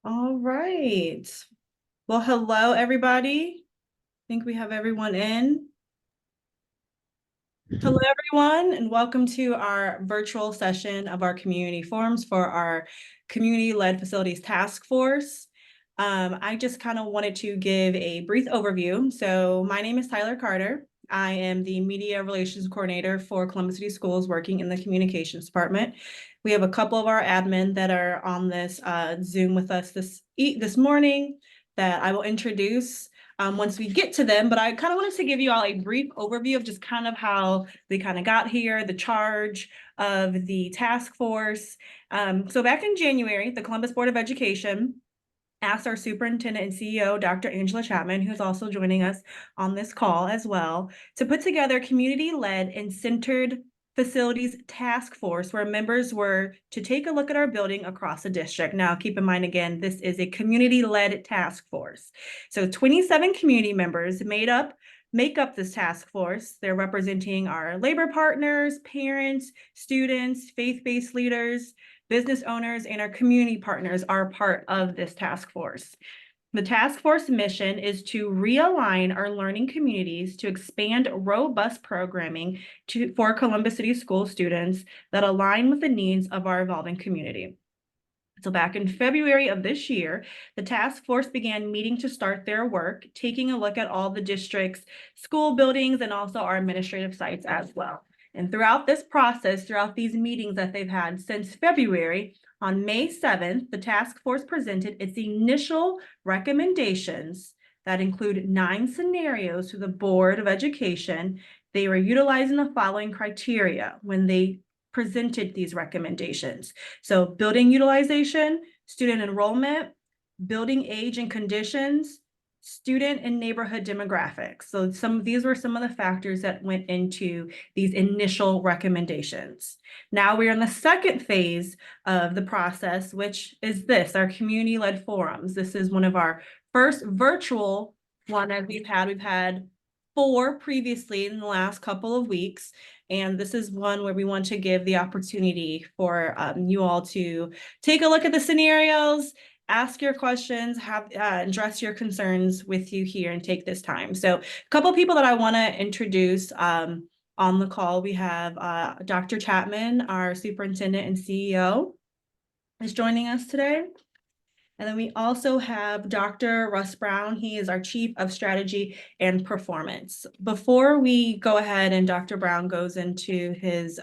All right. Well, hello, everybody. I think we have everyone in. Hello, everyone, and welcome to our virtual session of our community forums for our community-led facilities task force. I just kind of wanted to give a brief overview. So my name is Tyler Carter. I am the media relations coordinator for Columbus City Schools, working in the communications department. We have a couple of our admin that are on this Zoom with us this morning that I will introduce once we get to them, but I kind of wanted to give you all a brief overview of just kind of how they kind of got here, the charge of the task force. So back in January, the Columbus Board of Education asked our superintendent and CEO, Dr. Angela Chapman, who's also joining us on this call as well, to put together a community-led and centered facilities task force where members were to take a look at our building across the district. Now, keep in mind, again, this is a community-led task force. So 27 community members make up this task force. They're representing our labor partners, parents, students, faith-based leaders, business owners, and our community partners are part of this task force. The task force mission is to realign our learning communities to expand robust programming for Columbus City School students that align with the needs of our evolving community. So back in February of this year, the task force began meeting to start their work, taking a look at all the district's school buildings and also our administrative sites as well. And throughout this process, throughout these meetings that they've had since February, on May 7th, the task force presented its initial recommendations that include 9 scenarios to the Board of Education. They were utilizing the following criteria when they presented these recommendations. So building utilization, student enrollment, building age and conditions, student and neighborhood demographics. So these were some of the factors that went into these initial recommendations. Now we're in the second phase of the process, which is our community-led forums. This is one of our first virtual one that we've had. We've had 4 previously in the last couple of weeks. And this is one where we want to give the opportunity for you all to take a look at the scenarios, ask your questions, address your concerns with you here and take this time. So a couple of people that I want to introduce on the call. We have Dr. Chapman, our superintendent and CEO, is joining us today. And then we also have Dr. Russ Brown. He is our Chief of Strategy and Performance. Before we go ahead and Dr. Brown goes into his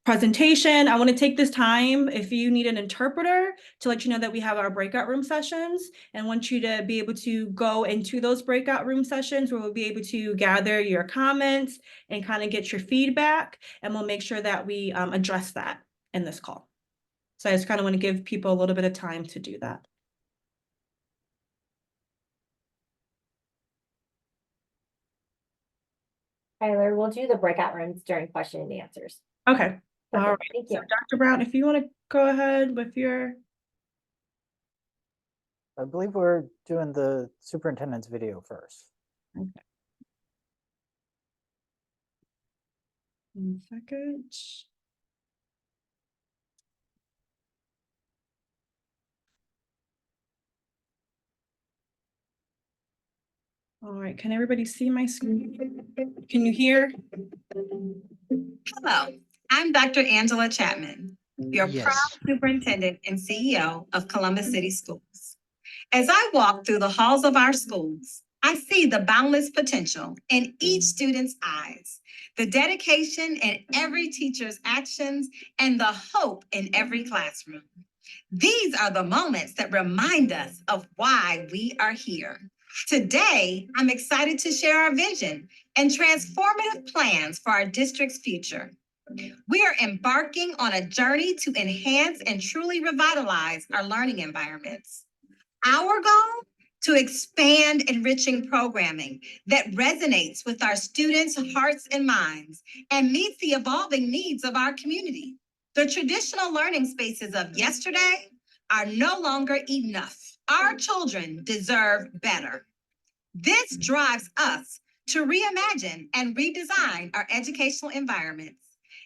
presentation, I want to take this time, if you need an interpreter, to let you know that we have our breakout room sessions and want you to be able to go into those breakout room sessions where we'll be able to gather your comments and kind of get your feedback. And we'll make sure that we address that in this call. So I just kind of want to give people a little bit of time to do that. Tyler, we'll do the breakout rooms during question and answers. Okay. All right. Thank you. So Dr. Brown, if you want to go ahead with your... I believe we're doing the superintendent's video first. Okay. 1 second. All right, can everybody see my screen? Can you hear? Hello, I'm Dr. Angela Chapman, your proud superintendent and CEO of Columbus City Schools. As I walk through the halls of our schools, I see the boundless potential in each student's eyes, the dedication in every teacher's actions, and the hope in every classroom. These are the moments that remind us of why we are here. Today, I'm excited to share our vision and transformative plans for our district's future. We are embarking on a journey to enhance and truly revitalize our learning environments. Our goal? To expand enriching programming that resonates with our students' hearts and minds and meets the evolving needs of our community. The traditional learning spaces of yesterday are no longer enough. Our children deserve better. This drives us to reimagine and redesign our educational environments,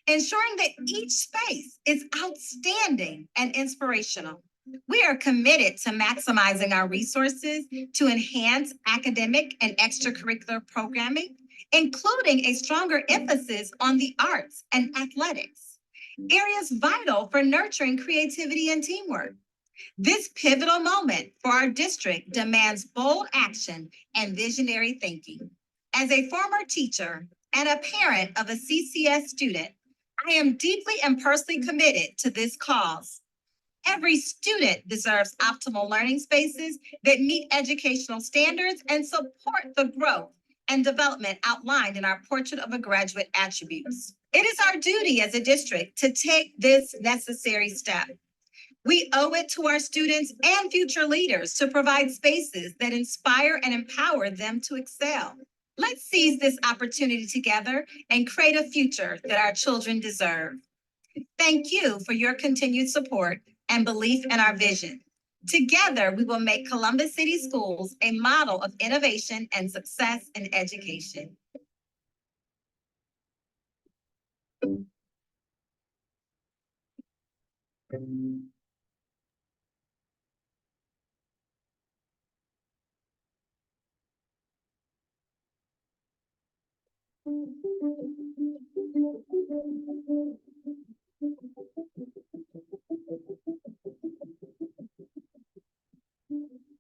ensuring that each space is outstanding and inspirational. We are committed to maximizing our resources to enhance academic and extracurricular programming, including a stronger emphasis on the arts and athletics, areas vital for nurturing creativity and teamwork. This pivotal moment for our district demands bold action and visionary thinking. As a former teacher and a parent of a CCS student, I am deeply and personally committed to this cause. Every student deserves optimal learning spaces that meet educational standards and support the growth and development outlined in our Portrait of a Graduate attributes. It is our duty as a district to take this necessary step. We owe it to our students and future leaders to provide spaces that inspire and empower them to excel. Let's seize this opportunity together and create a future that our children deserve. Thank you for your continued support and belief in our vision. Together, we will make Columbus City Schools a model of innovation and success in education.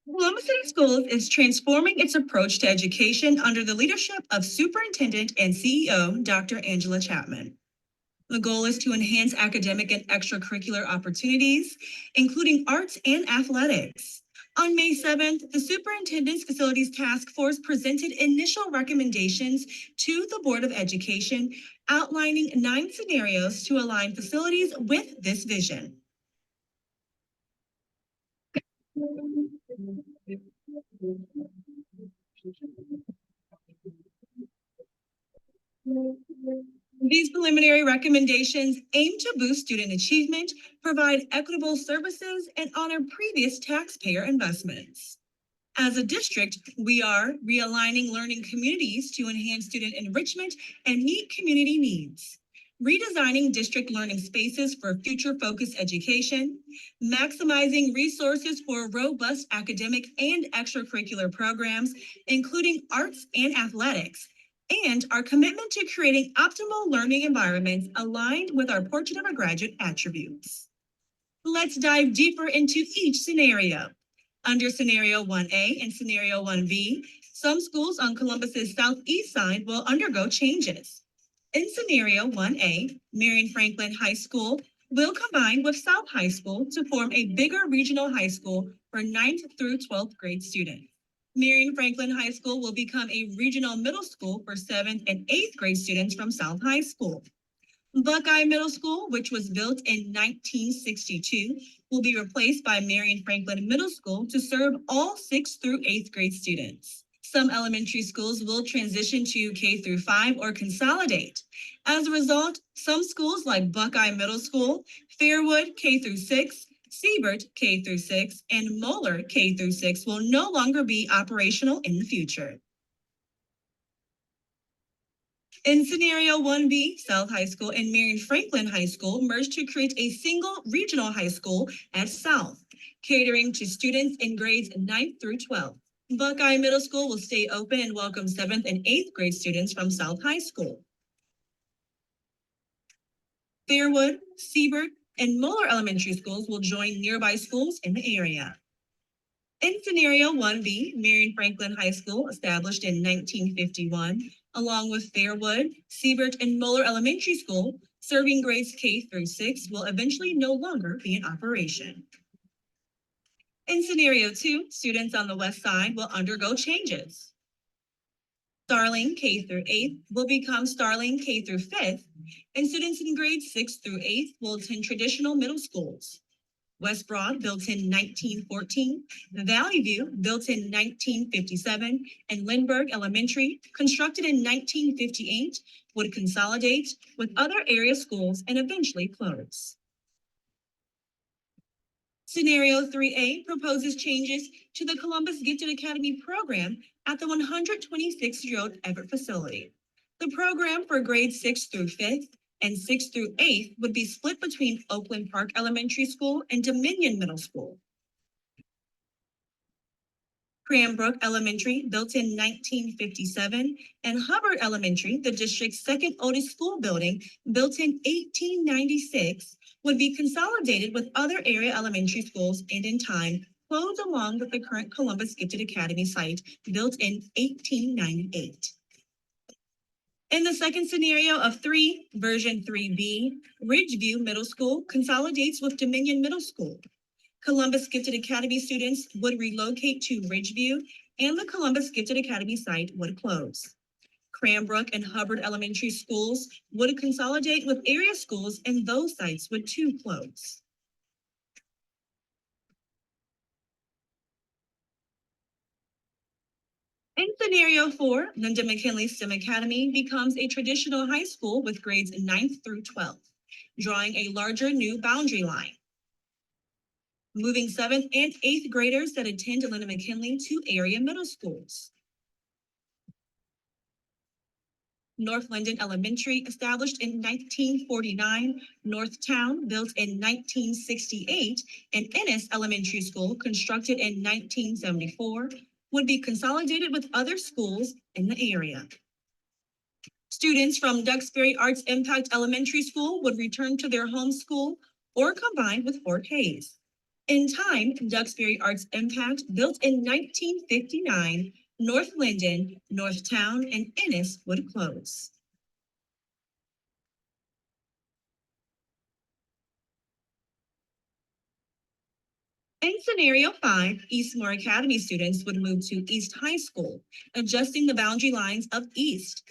Columbus City Schools is transforming its approach to education under the leadership of Superintendent and CEO, Dr. Angela Chapman. The goal is to enhance academic and extracurricular opportunities, including arts and athletics. On May 7th, the Superintendent's Facilities Task Force presented initial recommendations to the Board of Education, outlining 9 scenarios to align facilities with this vision. These preliminary recommendations aim to boost student achievement, provide equitable services, and honor previous taxpayer investments. As a district, we are realigning learning communities to enhance student enrichment and meet community needs, redesigning district learning spaces for future-focused education, maximizing resources for robust academic and extracurricular programs, including arts and athletics, and our commitment to creating optimal learning environments aligned with our Portrait of a Graduate attributes. Let's dive deeper into each scenario. Under Scenario 1A and Scenario 1B, some schools on Columbus's southeast side will undergo changes. In Scenario 1A, Marion Franklin High School will combine with South High School to form a bigger regional high school for 9th through 12th grade students. Marion Franklin High School will become a regional middle school for 7th and 8th grade students from South High School. Buckeye Middle School, which was built in 1962, will be replaced by Marion Franklin Middle School to serve all 6th through 8th grade students. Some elementary schools will transition to K through 5 or consolidate. As a result, some schools like Buckeye Middle School, Fairwood K through 6, Siebert K through 6, and Moeller K through 6 will no longer be operational in the future. In Scenario 1B, South High School and Marion Franklin High School merged to create a single regional high school at South, catering to students in grades 9th through 12th. Buckeye Middle School will stay open and welcome 7th and 8th grade students from South High School. Fairwood, Siebert, and Moeller Elementary Schools will join nearby schools in the area. In Scenario 1B, Marion Franklin High School, established in 1951, along with Fairwood, Siebert, and Moeller Elementary School, serving grades K through 6, will eventually no longer be in operation. In Scenario 2, students on the west side will undergo changes. Starling K through 8th will become Starling K through 5th, and students in grades 6 through 8th will attend traditional middle schools. West Broad, built in 1914, Valley View, built in 1957, and Lindbergh Elementary, constructed in 1958, would consolidate with other area schools and eventually close. Scenario 3A proposes changes to the Columbus Gifted Academy program at the 126-year-old Everett facility. The program for grades 6th through 5th and 6th through 8th would be split between Oakland Park Elementary School and Dominion Middle School. Cranbrook Elementary, built in 1957, and Hubbard Elementary, the district's second oldest school building, built in 1896, would be consolidated with other area elementary schools and in time closed along with the current Columbus Gifted Academy site built in 1898. In the second scenario of 3, version 3B, Ridgeview Middle School consolidates with Dominion Middle School. Columbus Gifted Academy students would relocate to Ridgeview, and the Columbus Gifted Academy site would close. Cranbrook and Hubbard Elementary Schools would consolidate with area schools, and those sites would too close. In scenario 4, Linda McKinley STEM Academy becomes a traditional high school with grades 9th through 12th, drawing a larger new boundary line, moving 7th and 8th graders that attend Linda McKinley to area middle schools. North Linden Elementary, established in 1949, Northtown, built in 1968, and Ennis Elementary School, constructed in 1974, would be consolidated with other schools in the area. Students from Duxbury Arts Impact Elementary School would return to their home school or combine with Fort Hays. In time, Duxbury Arts Impact, built in 1959, North Linden, Northtown, and Ennis would close. In scenario 5, Eastmore Academy students would move to East High School, adjusting the boundary lines of East.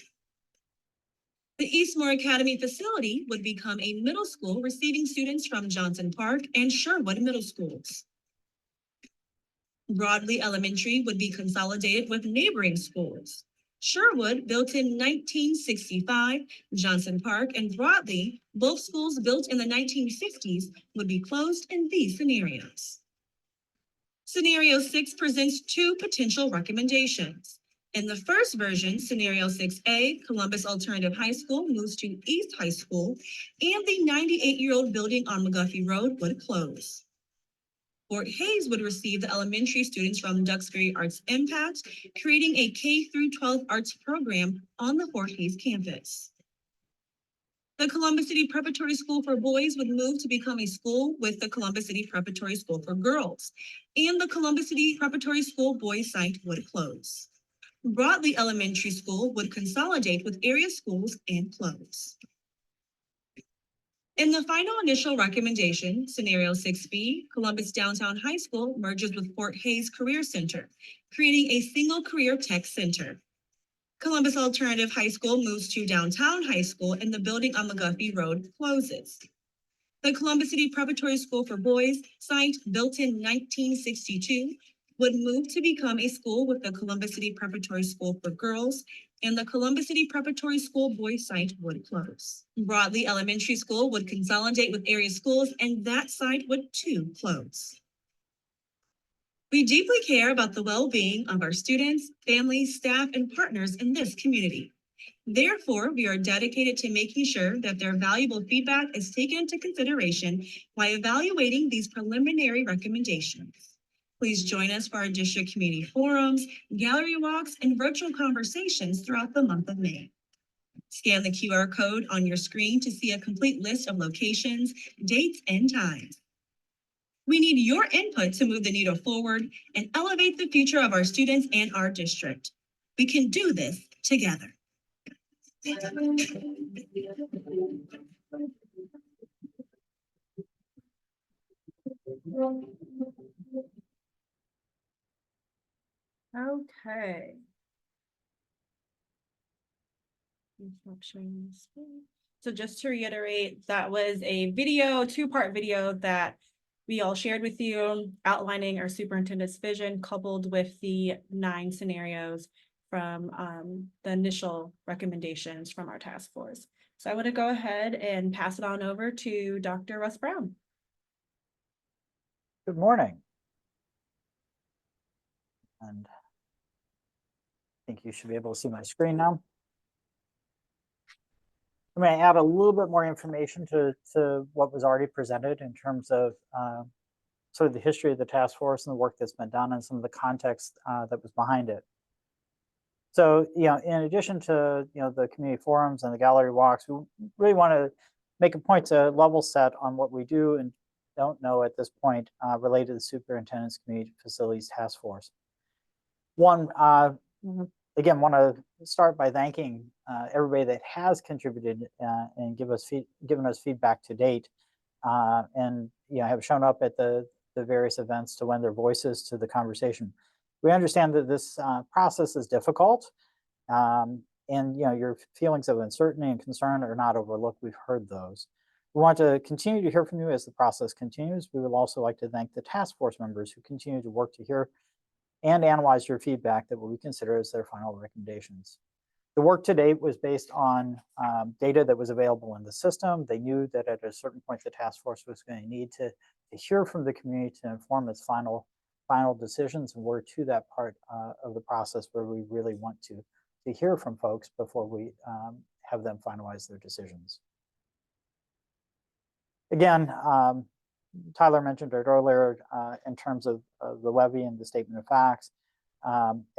The Eastmore Academy facility would become a middle school receiving students from Johnson Park and Sherwood Middle Schools. Broadley Elementary would be consolidated with neighboring schools. Sherwood, built in 1965, Johnson Park, and Broadley, both schools built in the 1950s, would be closed in these scenarios. Scenario 6 presents 2 potential recommendations. In the first version, Scenario 6A, Columbus Alternative High School moves to East High School, and the 98-year-old building on McGuffey Road would close. Fort Hays would receive the elementary students from Duxbury Arts Impact, creating a K-12 arts program on the Fort Hays campus. The Columbus City Preparatory School for Boys would move to become a school with the Columbus City Preparatory School for Girls, and the Columbus City Preparatory School Boys site would close. Broadley Elementary School would consolidate with area schools and close. In the final initial recommendation, Scenario 6B, Columbus Downtown High School merges with Fort Hays Career Center, creating a single career tech center. Columbus Alternative High School moves to Downtown High School, and the building on McGuffey Road closes. The Columbus City Preparatory School for Boys site, built in 1962, would move to become a school with the Columbus City Preparatory School for Girls, and the Columbus City Preparatory School Boys site would close. Broadley Elementary School would consolidate with area schools, and that site would too close. We deeply care about the well-being of our students, families, staff, and partners in this community. Therefore, we are dedicated to making sure that their valuable feedback is taken into consideration while evaluating these preliminary recommendations. Please join us for our district community forums, gallery walks, and virtual conversations throughout the month of May. Scan the QR code on your screen to see a complete list of locations, dates, and times. We need your input to move the needle forward and elevate the future of our students and our district. We can do this together. Okay. Instructions. So just to reiterate, that was a video, 2-part video that we all shared with you, outlining our superintendent's vision coupled with the 9 scenarios from the initial recommendations from our task force. So I want to go ahead and pass it on over to Dr. Russ Brown. Good morning. And I think you should be able to see my screen now. I'm going to add a little bit more information to what was already presented in terms of sort of the history of the task force and the work that's been done and some of the context that was behind it. So, in addition to, the community forums and the gallery walks, we really want to make a point to level set on what we do and don't know at this point related to the Superintendent's Community Facilities Task Force. One, again, want to start by thanking everybody that has contributed and given us feedback to date, and have shown up at the various events to lend their voices to the conversation. We understand that this process is difficult, and your feelings of uncertainty and concern are not overlooked. We've heard those. We want to continue to hear from you as the process continues. We would also like to thank the task force members who continue to work to hear and analyze your feedback that we consider as their final recommendations. The work to date was based on data that was available in the system. They knew that at a certain point the task force was going to need to hear from the community to inform its final decisions, and we're to that part of the process where we really want to hear from folks before we have them finalize their decisions. Again, Tyler mentioned it earlier in terms of the levy and the statement of facts.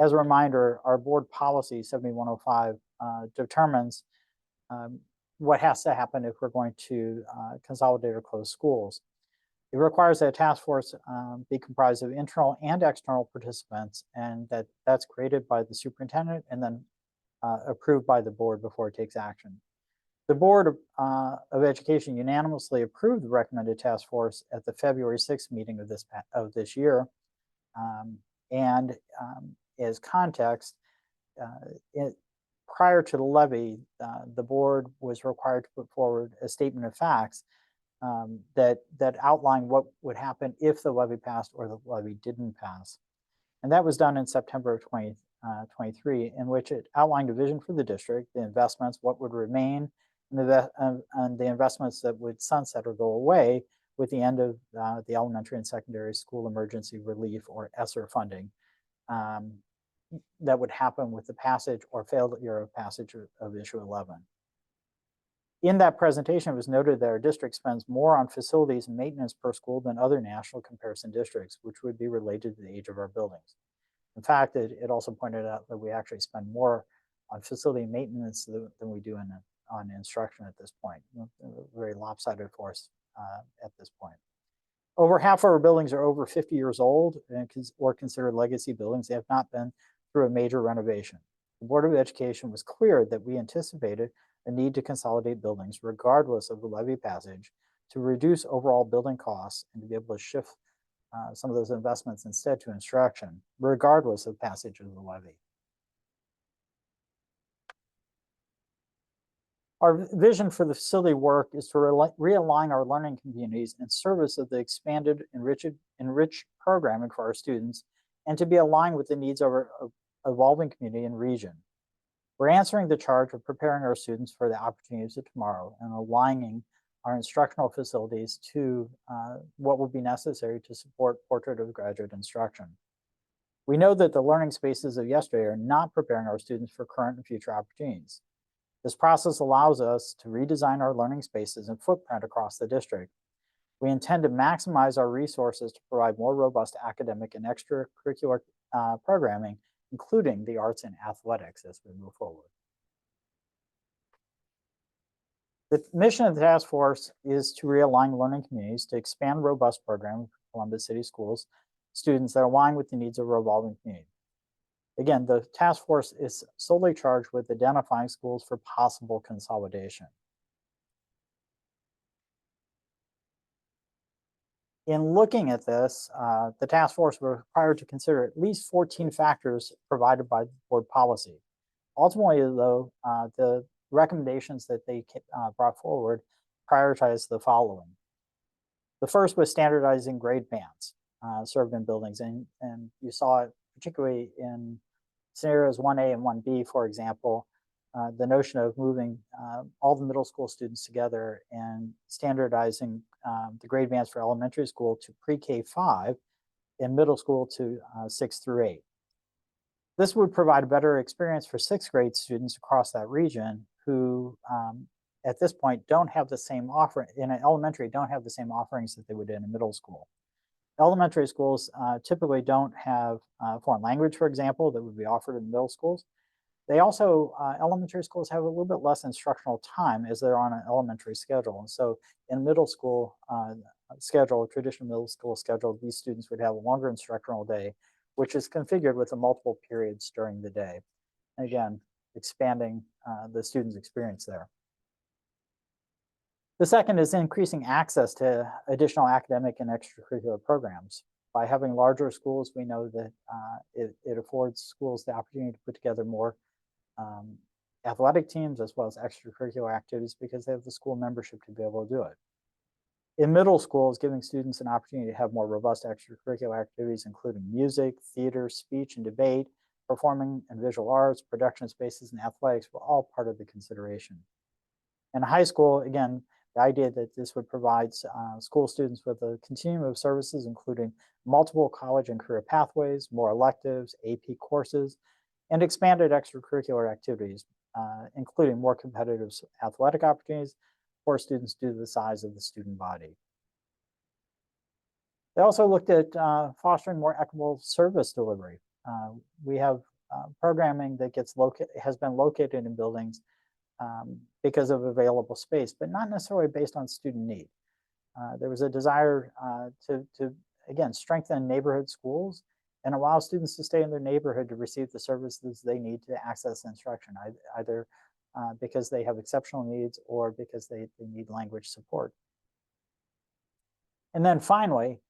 As a reminder, our board policy 7105 determines what has to happen if we're going to consolidate or close schools. It requires that a task force be comprised of internal and external participants, and that's created by the superintendent and then approved by the board before it takes action. The Board of Education unanimously approved the recommended task force at the February 6th meeting of this year. As context, prior to the levy, the board was required to put forward a statement of facts that outlined what would happen if the levy passed or the levy didn't pass. And that was done in September of 2023, in which it outlined a vision for the district, the investments, what would remain, and the investments that would sunset or go away with the end of the elementary and secondary school emergency relief, or ESSER funding, that would happen with the passage or failure of passage of issue 11. In that presentation, it was noted that our district spends more on facilities and maintenance per school than other national comparison districts, which would be related to the age of our buildings. In fact, it also pointed out that we actually spend more on facility maintenance than we do on instruction at this point. Very lopsided for us at this point. Over half of our buildings are over 50 years old or considered legacy buildings. They have not been through a major renovation. The Board of Education was clear that we anticipated a need to consolidate buildings regardless of the levy passage to reduce overall building costs and to be able to shift some of those investments instead to instruction, regardless of passage of the levy. Our vision for the facility work is to realign our learning communities in service of the expanded, enriched programming for our students, and to be aligned with the needs of our evolving community and region. We're answering the charge of preparing our students for the opportunities of tomorrow and aligning our instructional facilities to what will be necessary to support portrait of graduate instruction. We know that the learning spaces of yesterday are not preparing our students for current and future opportunities. This process allows us to redesign our learning spaces and footprint across the district. We intend to maximize our resources to provide more robust academic and extracurricular programming, including the arts and athletics, as we move forward. The mission of the task force is to realign learning communities to expand robust programming for Columbus City Schools students that align with the needs of our evolving community. Again, the task force is solely charged with identifying schools for possible consolidation. In looking at this, the task force was required to consider at least 14 factors provided by the board policy. Ultimately, though, the recommendations that they brought forward prioritized the following. The first was standardizing grade bands served in buildings, and you saw it particularly in scenarios 1A and 1B, for example, the notion of moving all the middle school students together and standardizing the grade bands for elementary school to pre-K 5 and middle school to 6 through 8. This would provide a better experience for 6th grade students across that region who at this point don't have the same offering in an elementary, don't have the same offerings that they would in a middle school. Elementary schools typically don't have foreign language, for example, that would be offered in middle schools. They also, elementary schools have a little bit less instructional time as they're on an elementary schedule. And so in middle school schedule, traditional middle school schedule, these students would have a longer instructional day, which is configured with the multiple periods during the day. Again, expanding the student's experience there. The second is increasing access to additional academic and extracurricular programs. By having larger schools, we know that it affords schools the opportunity to put together more athletic teams as well as extracurricular activities because they have the school membership to be able to do it. In middle schools, giving students an opportunity to have more robust extracurricular activities, including music, theater, speech and debate, performing and visual arts, production spaces, and athletics were all part of the consideration. In high school, again, the idea that this would provide school students with a continuum of services, including multiple college and career pathways, more electives, AP courses, and expanded extracurricular activities, including more competitive athletic opportunities for students due to the size of the student body. They also looked at fostering more equitable service delivery. We have programming that has been located in buildings because of available space, but not necessarily based on student need. There was a desire to again, strengthen neighborhood schools and allow students to stay in their neighborhood to receive the services they need to access instruction, either because they have exceptional needs or because they need language support. And then finally,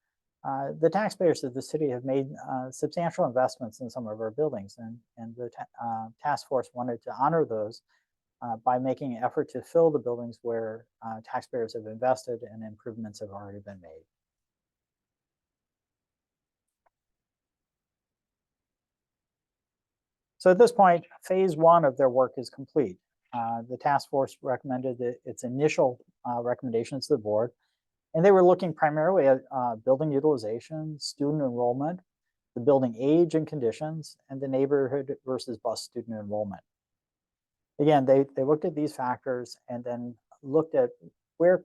the taxpayers of the city have made substantial investments in some of our buildings, and the task force wanted to honor those by making an effort to fill the buildings where taxpayers have invested and improvements have already been made. So at this point, phase one of their work is complete. The task force recommended its initial recommendations to the board, and they were looking primarily at building utilization, student enrollment, the building age and conditions, and the neighborhood versus bus student enrollment. Again, they looked at these factors and then looked at where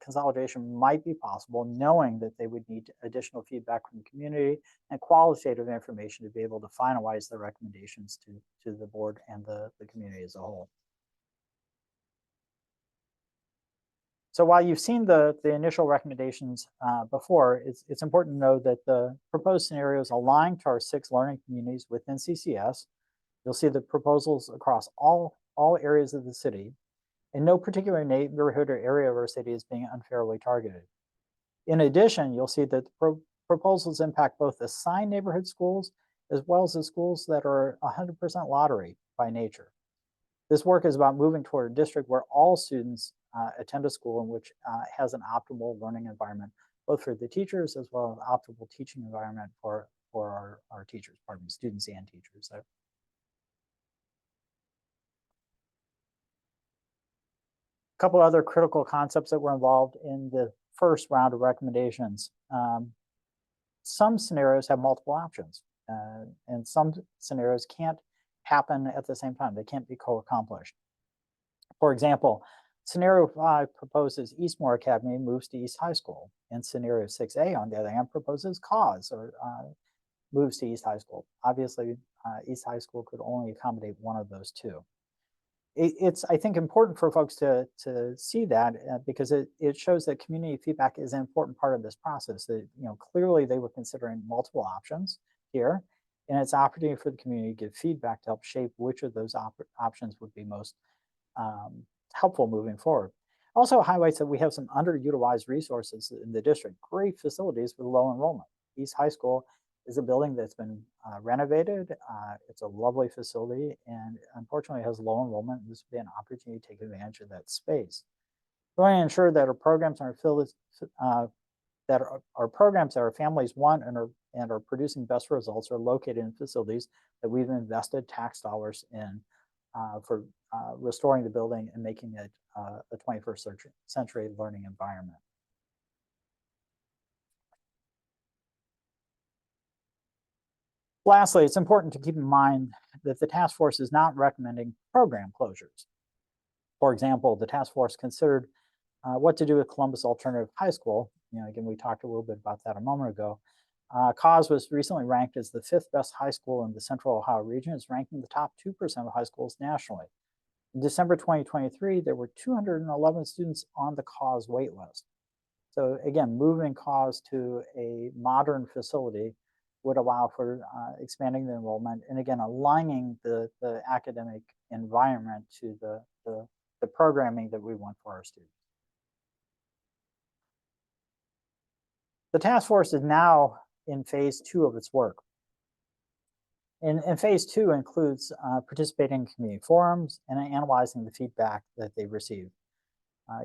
consolidation might be possible, knowing that they would need additional feedback from the community and qualitative information to be able to finalize their recommendations to the board and the community as a whole. So while you've seen the initial recommendations before, it's important to know that the proposed scenarios align to our 6 learning communities within CCS. You'll see the proposals across all areas of the city, and no particular neighborhood or area of our city is being unfairly targeted. In addition, you'll see that the proposals impact both assigned neighborhood schools as well as the schools that are 100% lottery by nature. This work is about moving toward a district where all students attend a school in which has an optimal learning environment, both for the teachers as well as optimal teaching environment for our teachers, pardon me, students and teachers there. A couple other critical concepts that were involved in the first round of recommendations. Some scenarios have multiple options, and some scenarios can't happen at the same time. They can't be co-accomplished. For example, scenario 5 proposes Eastmore Academy moves to East High School, and scenario 6A, on the other hand, proposes Cause or moves to East High School. Obviously, East High School could only accommodate one of those two. It's, I think, important for folks to see that because it shows that community feedback is an important part of this process. That, clearly they were considering multiple options here, and it's an opportunity for the community to give feedback to help shape which of those options would be most helpful moving forward. Also highlights that we have some underutilized resources in the district, great facilities with low enrollment. East High School is a building that's been renovated. It's a lovely facility and unfortunately has low enrollment. This would be an opportunity to take advantage of that space. We want to ensure that our programs are programs that our families want and are producing best results are located in facilities that we've invested tax dollars in for restoring the building and making it a 21st century learning environment. Lastly, it's important to keep in mind that the task force is not recommending program closures. For example, the task force considered what to do with Columbus Alternative High School. Again, we talked a little bit about that a moment ago. CAUS was recently ranked as the 5th best high school in the Central Ohio region. It's ranked in the top 2% of high schools nationally. In December 2023, there were 211 students on the CAUS waitlist. So again, moving CAUS to a modern facility would allow for expanding the enrollment and again, aligning the academic environment to the programming that we want for our students. The task force is now in phase 2 of its work. And phase 2 includes participating in community forums and analyzing the feedback that they received.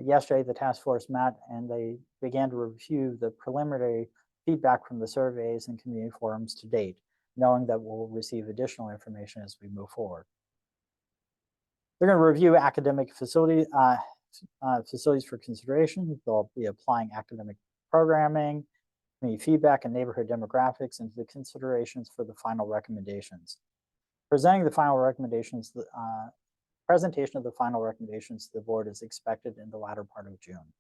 Yesterday, the task force met and they began to review the preliminary feedback from the surveys and community forums to date, knowing that we'll receive additional information as we move forward. They're going to review academic facilities for consideration. They'll be applying academic programming, community feedback, and neighborhood demographics into the considerations for the final recommendations. Presenting the final recommendations, presentation of the final recommendations to the board is expected in the latter part of June.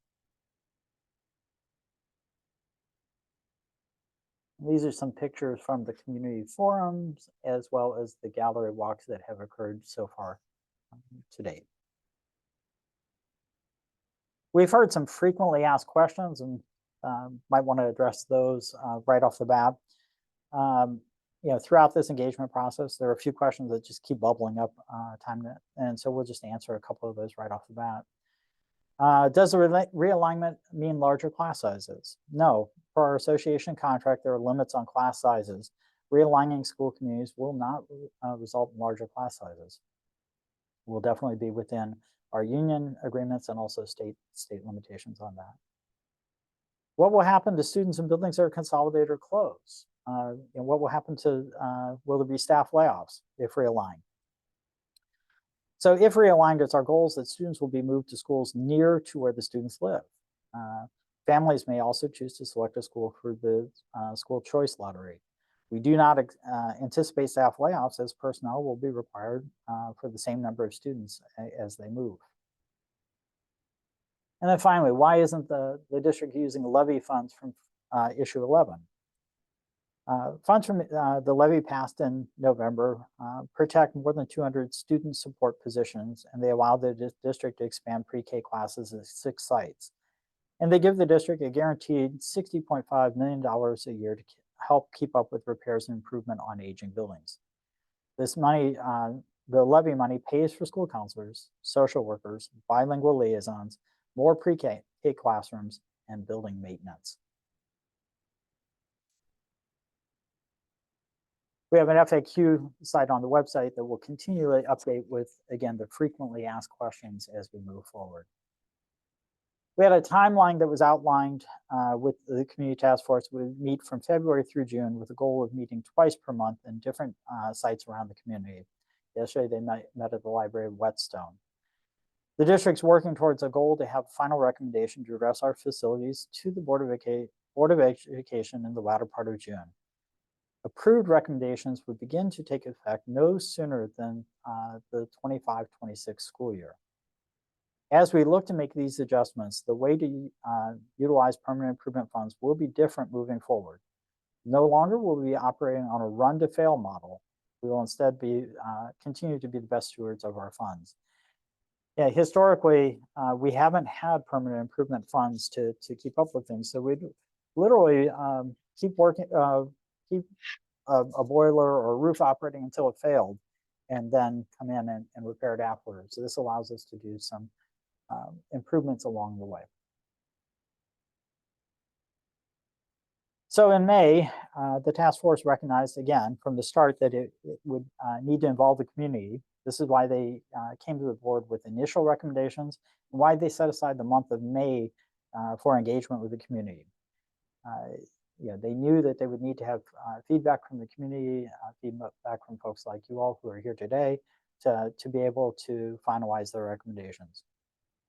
These are some pictures from the community forums as well as the gallery walks that have occurred so far to date. We've heard some frequently asked questions and might want to address those right off the bat. Throughout this engagement process, there are a few questions that just keep bubbling up and so we'll just answer a couple of those right off the bat. Does the realignment mean larger class sizes? No. For our association contract, there are limits on class sizes. Realigning school communities will not result in larger class sizes. We'll definitely be within our union agreements and also state limitations on that. What will happen to students in buildings that are consolidated or closed? And what will happen to, will there be staff layoffs if realigned? So if realigned, it's our goals that students will be moved to schools near to where the students live. Families may also choose to select a school for the school choice lottery. We do not anticipate staff layoffs as personnel will be required for the same number of students as they move. And then finally, why isn't the district using levy funds from issue 11? Funds from the levy passed in November protect more than 200 student support positions, and they allow the district to expand pre-K classes at 6 sites. And they give the district a guaranteed $60.5 million a year to help keep up with repairs and improvement on aging buildings. This money, the levy money pays for school counselors, social workers, bilingual liaisons, more pre-K classrooms, and building maintenance. We have an FAQ site on the website that will continually update with, again, the frequently asked questions as we move forward. We had a timeline that was outlined with the community task force. We meet from February through June with a goal of meeting twice per month in different sites around the community. Yesterday, they met at the Library of Whetstone. The district's working towards a goal to have a final recommendation to address our facilities to the Board of Education in the latter part of June. Approved recommendations would begin to take effect no sooner than the 25-26 school year. As we look to make these adjustments, the way to utilize permanent improvement funds will be different moving forward. No longer will we be operating on a run to fail model. We will instead be continue to be the best stewards of our funds. Yeah, historically, we haven't had permanent improvement funds to keep up with things. So we'd literally keep working, keep a boiler or a roof operating until it failed, and then come in and repair it afterwards. So this allows us to do some improvements along the way. So in May, the task force recognized again from the start that it would need to involve the community. This is why they came to the board with initial recommendations and why they set aside the month of May for engagement with the community. They knew that they would need to have feedback from the community, feedback from folks like you all who are here today to be able to finalize their recommendations.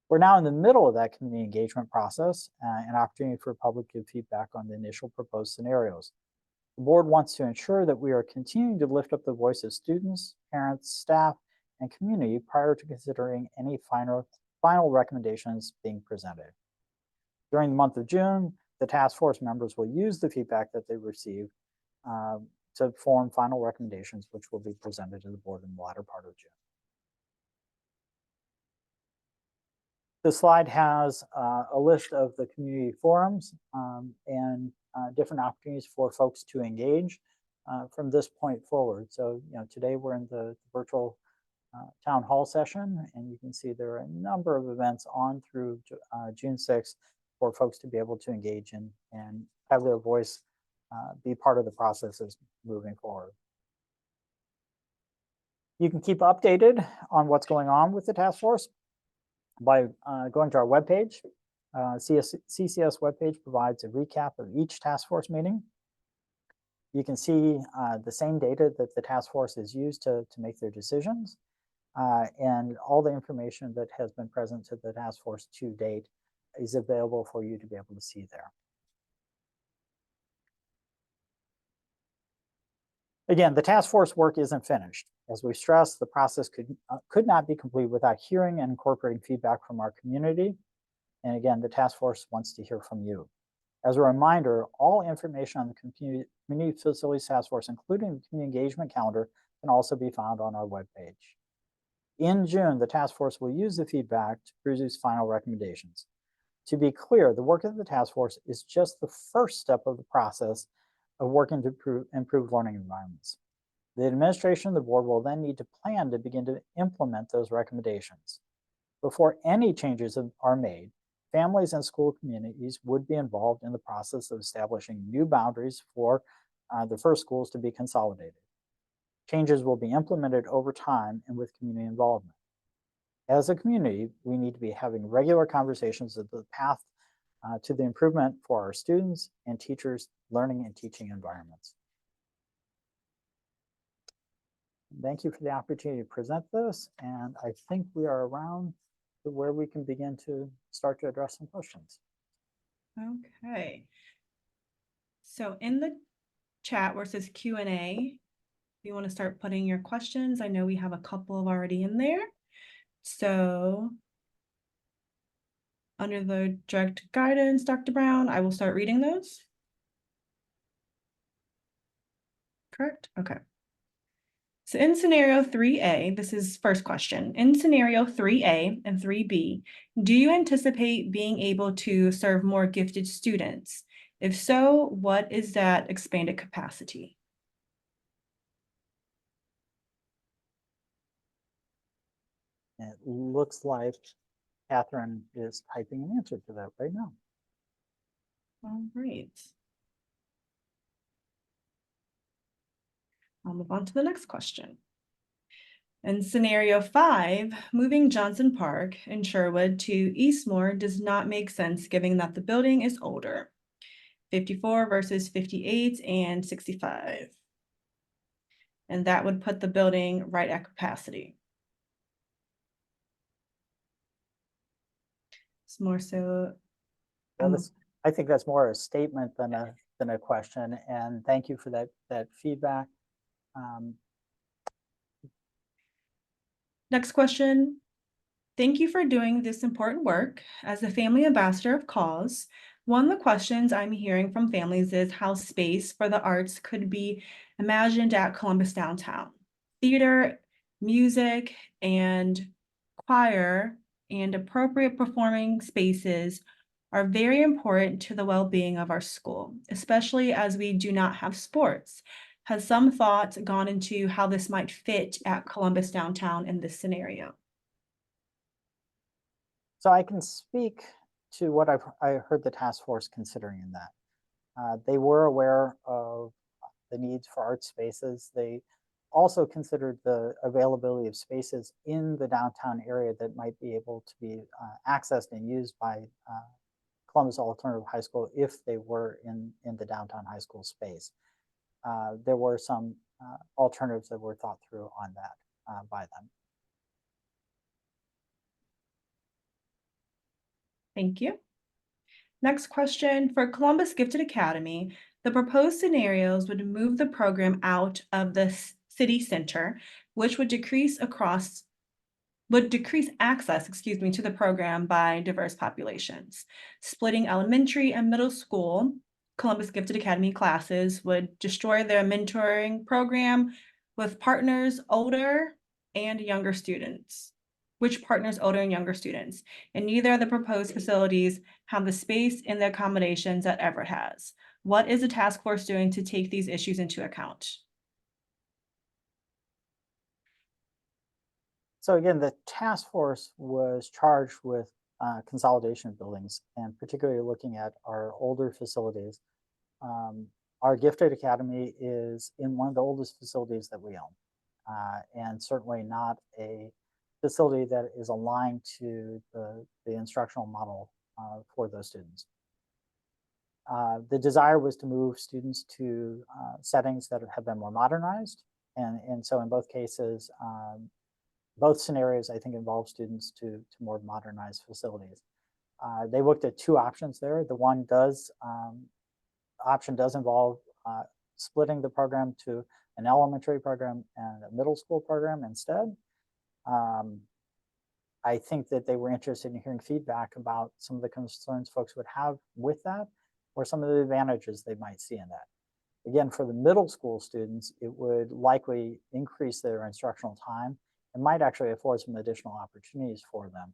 We're now in the middle of that community engagement process, an opportunity for public to give feedback on the initial proposed scenarios. The board wants to ensure that we are continuing to lift up the voice of students, parents, staff, and community prior to considering any final recommendations being presented. During the month of June, the task force members will use the feedback that they receive to form final recommendations, which will be presented to the board in the latter part of June. The slide has a list of the community forums and different opportunities for folks to engage from this point forward. So, today we're in the virtual town hall session, and you can see there are a number of events on through June 6th for folks to be able to engage in and have their voice be part of the processes moving forward. You can keep updated on what's going on with the task force by going to our webpage. CCS webpage provides a recap of each task force meeting. You can see the same data that the task force has used to make their decisions, and all the information that has been present to the task force to date is available for you to be able to see there. Again, the task force work isn't finished. As we stressed, the process could not be complete without hearing and incorporating feedback from our community. And again, the task force wants to hear from you. As a reminder, all information on the Community Facilities Task Force, including the community engagement calendar, can also be found on our webpage. In June, the task force will use the feedback to produce final recommendations. To be clear, the work of the task force is just the first step of the process of working to improve learning environments. The administration of the board will then need to plan to begin to implement those recommendations. Before any changes are made, families and school communities would be involved in the process of establishing new boundaries for the first schools to be consolidated. Changes will be implemented over time and with community involvement. As a community, we need to be having regular conversations of the path to the improvement for our students and teachers' learning and teaching environments. Thank you for the opportunity to present this, and I think we are around to where we can begin to start to address some questions. Okay. So in the chat where it says Q&A, if you want to start putting your questions, I know we have a couple already in there. So under the direct guidance, Dr. Brown, I will start reading those. Correct? Okay. So in scenario 3A, this is first question. In scenario 3A and 3B, do you anticipate being able to serve more gifted students? If so, what is that expanded capacity? It looks like Catherine is typing an answer to that right now. All right. I'll move on to the next question. In scenario 5, moving Johnson Park in Sherwood to Eastmore does not make sense given that the building is older. 54 versus 58 and 65. And that would put the building right at capacity. It's more so. I think that's more a statement than a question, and thank you for that feedback. Next question. Thank you for doing this important work. As a family ambassador of cause, one of the questions I'm hearing from families is how space for the arts could be imagined at Columbus Downtown. Theater, music, and choir and appropriate performing spaces are very important to the well-being of our school, especially as we do not have sports. Has some thought gone into how this might fit at Columbus Downtown in this scenario? So I can speak to what I heard the task force considering in that. They were aware of the needs for art spaces. They also considered the availability of spaces in the downtown area that might be able to be accessed and used by Columbus Alternative High School if they were in the downtown high school space. There were some alternatives that were thought through on that by them. Thank you. Next question, for Columbus Gifted Academy, the proposed scenarios would move the program out of the city center, which would decrease would decrease access, to the program by diverse populations. Splitting elementary and middle school Columbus Gifted Academy classes would destroy their mentoring program with partners older and younger students. Which partners older and younger students? And neither of the proposed facilities have the space and the accommodations that Everett has. What is the task force doing to take these issues into account? So again, the task force was charged with consolidation of buildings and particularly looking at our older facilities. Our Gifted Academy is in one of the oldest facilities that we own, and certainly not a facility that is aligned to the instructional model for those students. The desire was to move students to settings that have been more modernized. And so in both cases, both scenarios, I think, involve students to more modernized facilities. They looked at two options there. The one option does involve splitting the program to an elementary program and a middle school program instead. I think that they were interested in hearing feedback about some of the concerns folks would have with that, or some of the advantages they might see in that. Again, for the middle school students, it would likely increase their instructional time and might actually afford some additional opportunities for them.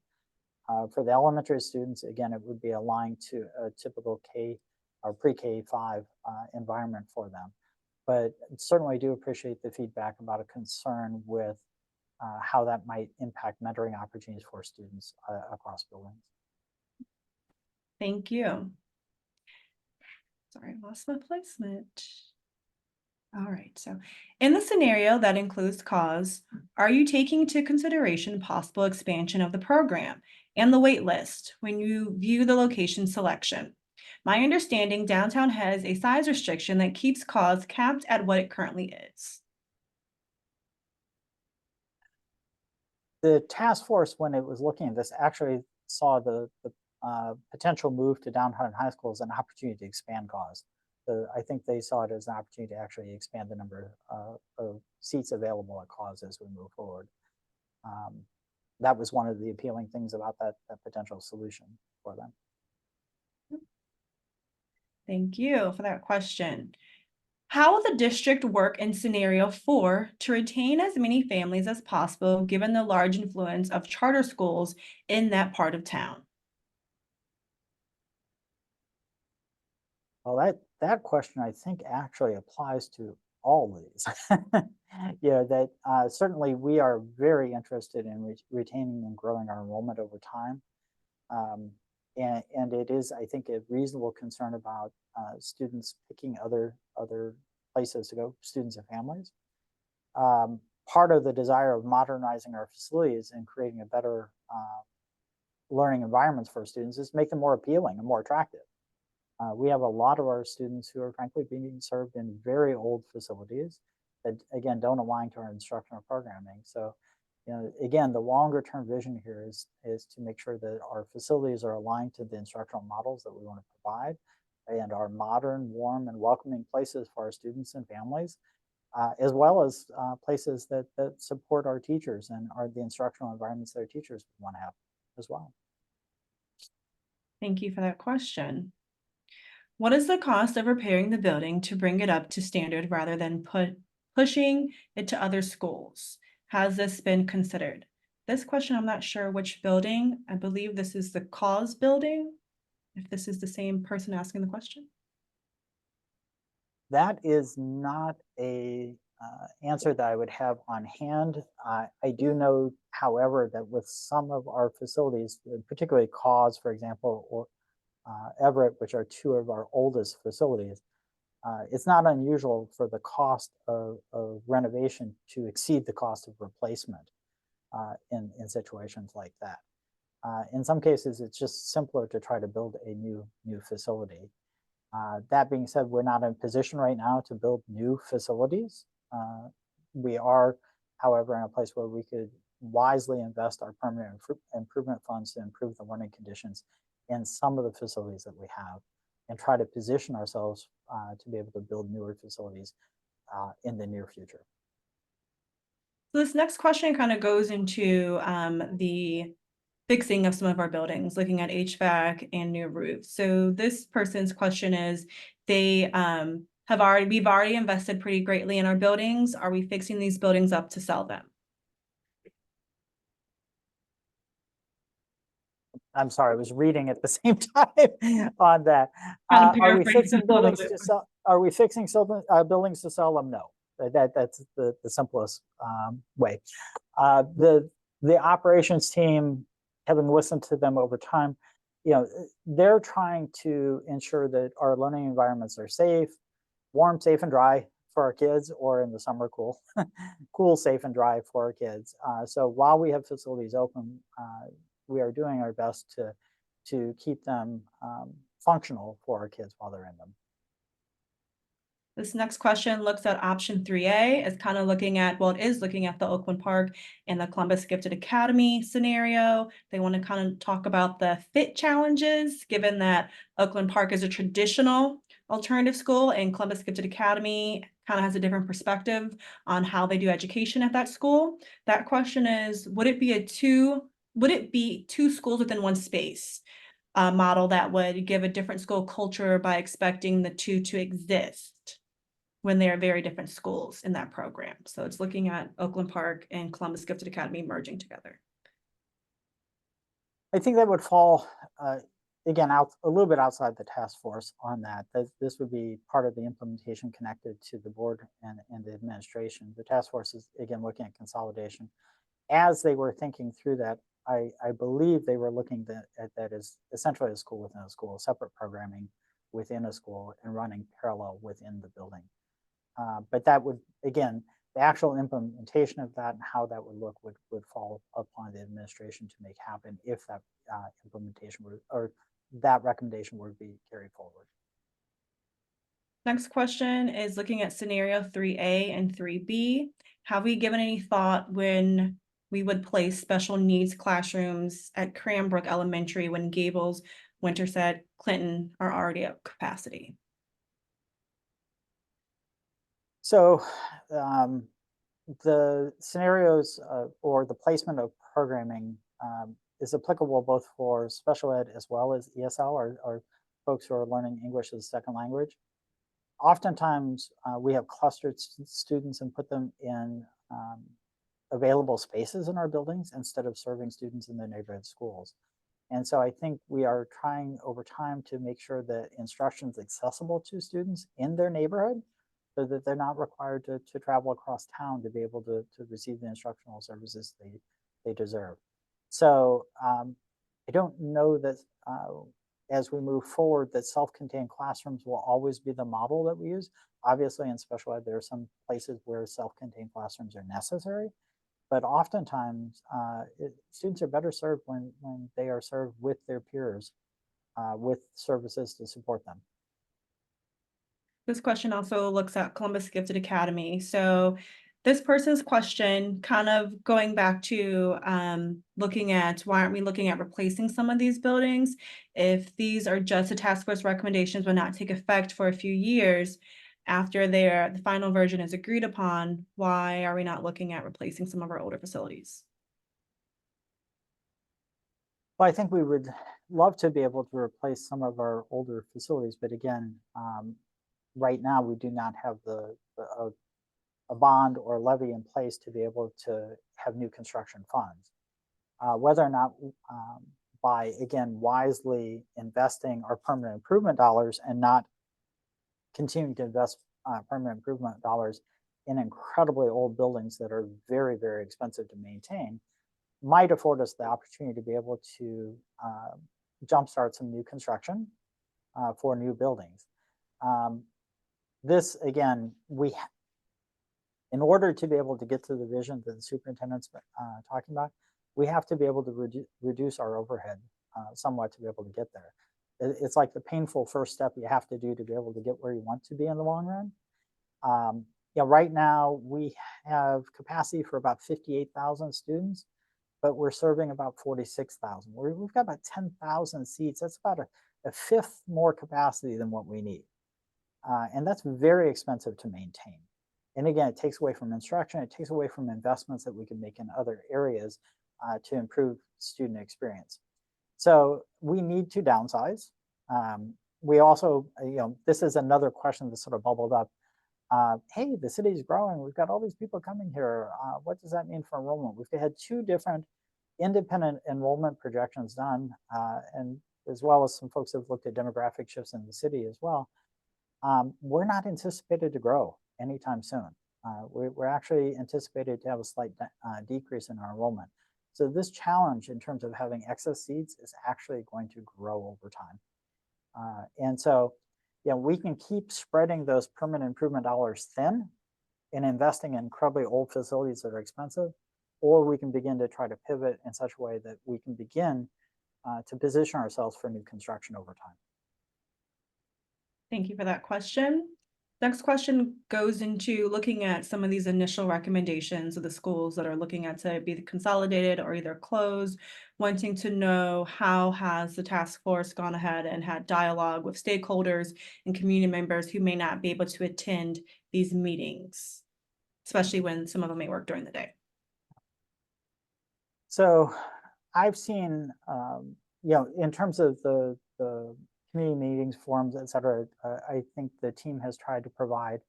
For the elementary students, again, it would be aligned to a typical K or pre-K-5 environment for them. But certainly do appreciate the feedback about a concern with how that might impact mentoring opportunities for students across buildings. Thank you. Sorry, I lost my placement. All right, so in the scenario that includes cause, are you taking into consideration possible expansion of the program and the wait list when you view the location selection? My understanding, downtown has a size restriction that keeps cause capped at what it currently is. The task force, when it was looking at this, actually saw the potential move to downtown high school as an opportunity to expand cause. So I think they saw it as an opportunity to actually expand the number of seats available at cause as we move forward. That was one of the appealing things about that potential solution for them. Thank you for that question. How will the district work in scenario 4 to retain as many families as possible given the large influence of charter schools in that part of town? Well, that question I think actually applies to all these. Yeah, that certainly we are very interested in retaining and growing our enrollment over time. And it is, I think, a reasonable concern about students picking other places to go, students and families. Part of the desire of modernizing our facilities and creating a better learning environments for students is make them more appealing and more attractive. We have a lot of our students who are frankly being served in very old facilities that, again, don't align to our instructional programming. So, again, the longer term vision here is to make sure that our facilities are aligned to the instructional models that we want to provide and are modern, warm, and welcoming places for our students and families, as well as places that support our teachers and are the instructional environments that our teachers want to have as well. Thank you for that question. What is the cost of repairing the building to bring it up to standard rather than pushing it to other schools? Has this been considered? This question, I'm not sure which building. I believe this is the cause building, if this is the same person asking the question. That is not a answer that I would have on hand. I do know, however, that with some of our facilities, particularly Cause, for example, or Everett, which are two of our oldest facilities, it's not unusual for the cost of renovation to exceed the cost of replacement in situations like that. In some cases, it's just simpler to try to build a new facility. That being said, we're not in a position right now to build new facilities. We are, however, in a place where we could wisely invest our permanent improvement funds to improve the learning conditions in some of the facilities that we have and try to position ourselves to be able to build newer facilities in the near future. So this next question kind of goes into the fixing of some of our buildings, looking at HVAC and new roofs. So this person's question is, we've already invested pretty greatly in our buildings. Are we fixing these buildings up to sell them? I'm sorry, I was reading at the same time on that. Kind of Are we paraphrase fixing this a little buildings bit. to sell? Are we fixing buildings to sell them? No, that's the simplest way. The operations team, having listened to them over time, they're trying to ensure that our learning environments are safe, warm, safe, and dry for our kids, or in the summer, cool, cool, safe, and dry for our kids. So while we have facilities open, we are doing our best to keep them functional for our kids while they're in them. This next question looks at option 3A. It's kind of looking at, well, it is looking at the Oakland Park and the Columbus Gifted Academy scenario. They want to kind of talk about the fit challenges, given that Oakland Park is a traditional alternative school and Columbus Gifted Academy kind of has a different perspective on how they do education at that school. That question is, would it be two schools within one space? Model that would give a different school culture by expecting the two to exist when they are very different schools in that program. So it's looking at Oakland Park and Columbus Gifted Academy merging together. I think that would fall, again, out a little bit outside the task force on that. This would be part of the implementation connected to the board and the administration. The task force is, again, looking at consolidation. As they were thinking through that, I believe they were looking at that as essentially a school within a school, separate programming within a school and running parallel within the building. But that would, again, the actual implementation of that and how that would look would fall upon the administration to make happen if that implementation or that recommendation were to be carried forward. Next question is looking at scenario 3A and 3B. Have we given any thought when we would place special needs classrooms at Cranbrook Elementary when Gables, Winterset, Clinton are already at capacity? So the scenarios or the placement of programming is applicable both for special ed as well as ESL or folks who are learning English as a second language. Oftentimes we have clustered students and put them in available spaces in our buildings instead of serving students in their neighborhood schools. And so I think we are trying over time to make sure that instruction is accessible to students in their neighborhood so that they're not required to travel across town to be able to receive the instructional services they deserve. So I don't know that as we move forward that self-contained classrooms will always be the model that we use. Obviously in special ed, there are some places where self-contained classrooms are necessary, but oftentimes students are better served when they are served with their peers with services to support them. This question also looks at Columbus Gifted Academy. So this person's question, kind of going back to looking at why aren't we looking at replacing some of these buildings? If these are just the task force recommendations will not take effect for a few years after the final version is agreed upon, why are we not looking at replacing some of our older facilities? Well, I think we would love to be able to replace some of our older facilities, but again, right now we do not have a bond or levy in place to be able to have new construction funds. Whether or not by, again, wisely investing our permanent improvement dollars and not continuing to invest permanent improvement dollars in incredibly old buildings that are very, very expensive to maintain might afford us the opportunity to be able to jumpstart some new construction for new buildings. This, again, in order to be able to get to the vision that the superintendent's talking about, we have to be able to reduce our overhead somewhat to be able to get there. It's like the painful first step you have to do to be able to get where you want to be in the long run. Right now we have capacity for about 58,000 students, but we're serving about 46,000. We've got about 10,000 seats. That's about a fifth more capacity than what we need. And that's very expensive to maintain. And again, it takes away from instruction, it takes away from investments that we can make in other areas to improve student experience. So we need to downsize. We also, this is another question that sort of bubbled up. Hey, the city is growing. We've got all these people coming here. What does that mean for enrollment? We've had 2 different independent enrollment projections done, and as well as some folks have looked at demographic shifts in the city as well. We're not anticipated to grow anytime soon. We're actually anticipated to have a slight decrease in our enrollment. So this challenge in terms of having excess seats is actually going to grow over time. And so, we can keep spreading those permanent improvement dollars thin and investing in incredibly old facilities that are expensive, or we can begin to try to pivot in such a way that we can begin to position ourselves for new construction over time. Thank you for that question. Next question goes into looking at some of these initial recommendations of the schools that are looking at to be consolidated or either closed, wanting to know how has the task force gone ahead and had dialogue with stakeholders and community members who may not be able to attend these meetings, especially when some of them may work during the day. So I've seen, in terms of the community meetings, forums, et cetera, I think the team has tried to provide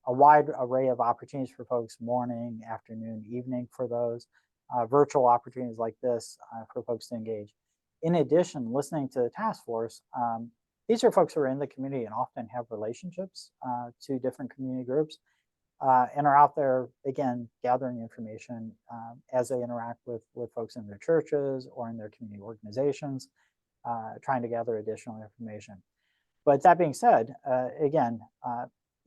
a wide array of opportunities for folks, morning, afternoon, evening for those, virtual opportunities like this for folks to engage. In addition, listening to the task force, these are folks who are in the community and often have relationships to different community groups and are out there, again, gathering information as they interact with folks in their churches or in their community organizations. Trying to gather additional information. But that being said, again,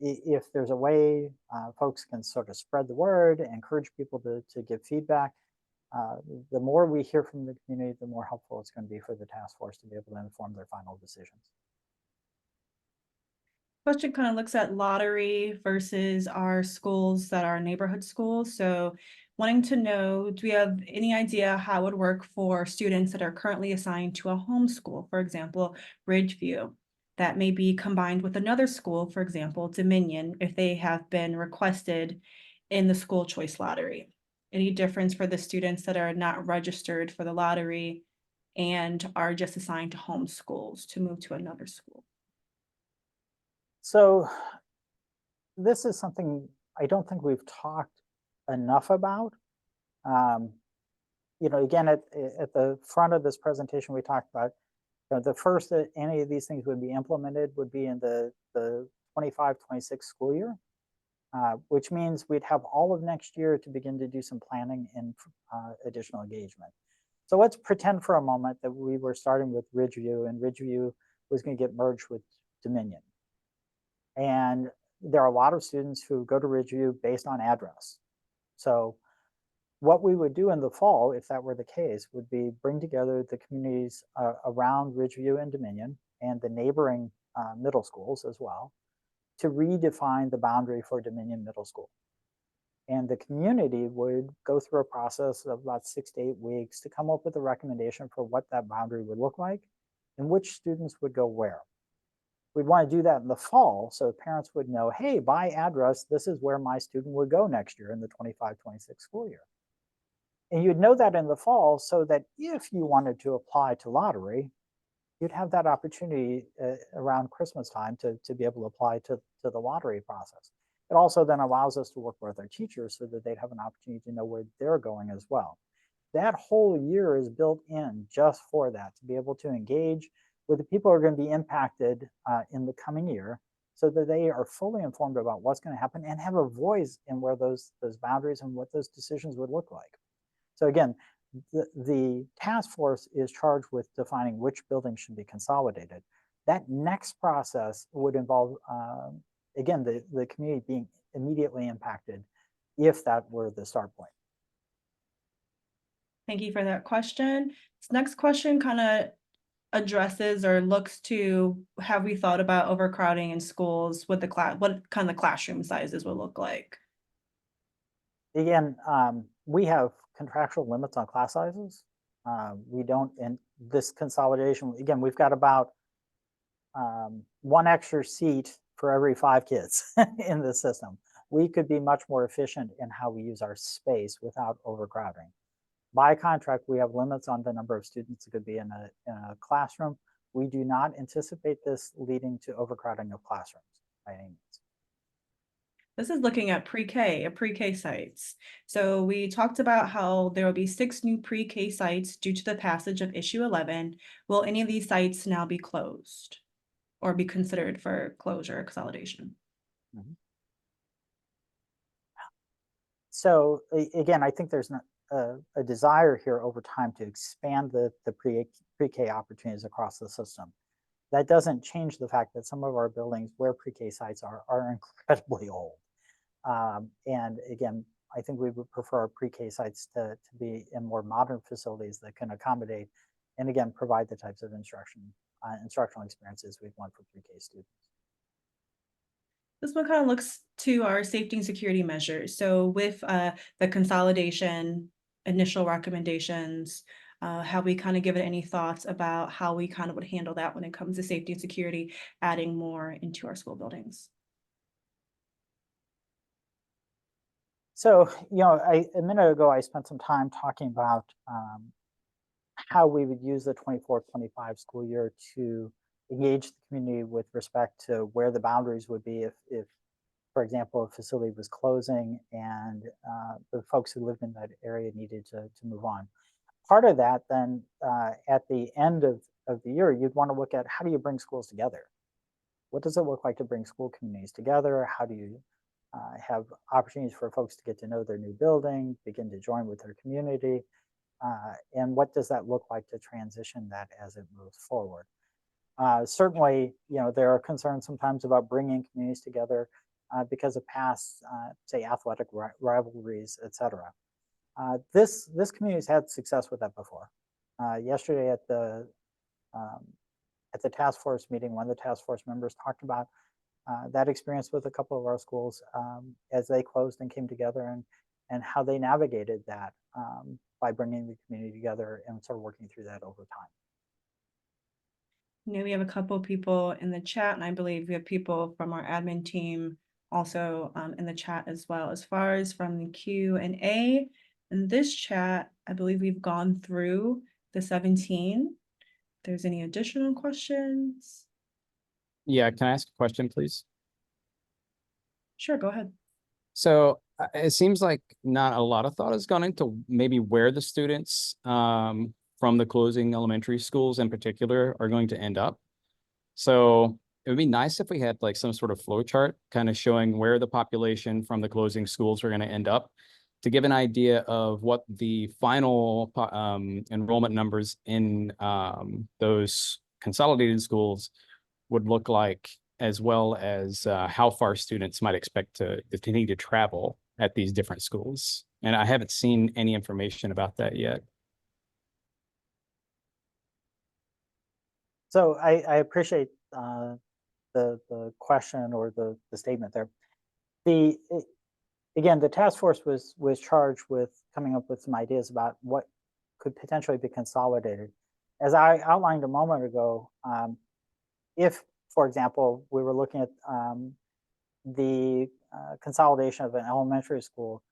if there's a way folks can sort of spread the word, encourage people to give feedback, the more we hear from the community, the more helpful it's going to be for the task force to be able to inform their final decisions. Question kind of looks at lottery versus our schools that are neighborhood schools. So wanting to know, do we have any idea how it would work for students that are currently assigned to a homeschool, for example, Ridgeview, that may be combined with another school, for example, Dominion, if they have been requested in the school choice lottery? Any difference for the students that are not registered for the lottery and are just assigned to homeschools to move to another school? So this is something I don't think we've talked enough about. Again, at the front of this presentation, we talked about the first that any of these things would be implemented would be in the 25-26 school year, which means we'd have all of next year to begin to do some planning and additional engagement. So let's pretend for a moment that we were starting with Ridgeview and Ridgeview was going to get merged with Dominion. And there are a lot of students who go to Ridgeview based on address. So what we would do in the fall, if that were the case, would be bring together the communities around Ridgeview and Dominion and the neighboring middle schools as well to redefine the boundary for Dominion Middle School. And the community would go through a process of about 6 to 8 weeks to come up with a recommendation for what that boundary would look like and which students would go where. We'd want to do that in the fall so parents would know, hey, by address, this is where my student would go next year in the 25-26 school year. And you'd know that in the fall so that if you wanted to apply to lottery, you'd have that opportunity around Christmas time to be able to apply to the lottery process. It also then allows us to work with our teachers so that they'd have an opportunity to know where they're going as well. That whole year is built in just for that, to be able to engage with the people who are going to be impacted in the coming year so that they are fully informed about what's going to happen and have a voice in where those boundaries and what those decisions would look like. So again, the task force is charged with defining which buildings should be consolidated. That next process would involve, again, the community being immediately impacted if that were the start point. Thank you for that question. This next question kind of addresses or looks to, have we thought about overcrowding in schools with the class, what kind of classroom sizes will look like? Again, we have contractual limits on class sizes. We don't, in this consolidation, again, we've got about 1 extra seat for every 5 kids in the system. we could be much more efficient in how we use our space without overcrowding. By contract, we have limits on the number of students that could be in a classroom. We do not anticipate this leading to overcrowding of classrooms by any means. This is looking at pre-K sites. So we talked about how there will be 6 new pre-K sites due to the passage of issue 11. Will any of these sites now be closed or be considered for closure or consolidation? So again, I think there's not a desire here over time to expand the pre-K opportunities across the system. That doesn't change the fact that some of our buildings where pre-K sites are incredibly old. And again, I think we would prefer our pre-K sites to be in more modern facilities that can accommodate and again, provide the types of instructional experiences we want for pre-K students. This one kind of looks to our safety and security measures. So with the consolidation, initial recommendations, have we kind of given any thoughts about how we kind of would handle that when it comes to safety and security, adding more into our school buildings? So, a minute ago, I spent some time talking about how we would use the 24-25 school year to engage the community with respect to where the boundaries would be if for example, a facility was closing and the folks who lived in that area needed to move on. Part of that then at the end of the year, you'd want to look at how do you bring schools together? What does it look like to bring school communities together? How do you have opportunities for folks to get to know their new building, begin to join with their community? And what does that look like to transition that as it moves forward? Certainly, there are concerns sometimes about bringing communities together because of past, say, athletic rivalries, et cetera. This community's had success with that before. Yesterday at the task force meeting, one of the task force members talked about that experience with a couple of our schools as they closed and came together and how they navigated that by bringing the community together and sort of working through that over time. We have a couple of people in the chat, and I believe we have people from our admin team also in the chat as well. As far as from the Q&A in this chat, I believe we've gone through the 17. If there's any additional questions. Yeah, can I ask a question, please? Sure, go ahead. So it seems like not a lot of thought has gone into maybe where the students from the closing elementary schools in particular are going to end up. So it would be nice if we had like some sort of flow chart kind of showing where the population from the closing schools are going to end up to give an idea of what the final enrollment numbers in those consolidated schools would look like, as well as how far students might expect to continue to travel at these different schools. And I haven't seen any information about that yet. So I appreciate the question or the statement there. Again, the task force was charged with coming up with some ideas about what could potentially be consolidated. As I outlined a moment ago, if, for example, we were looking at the consolidation of an elementary school,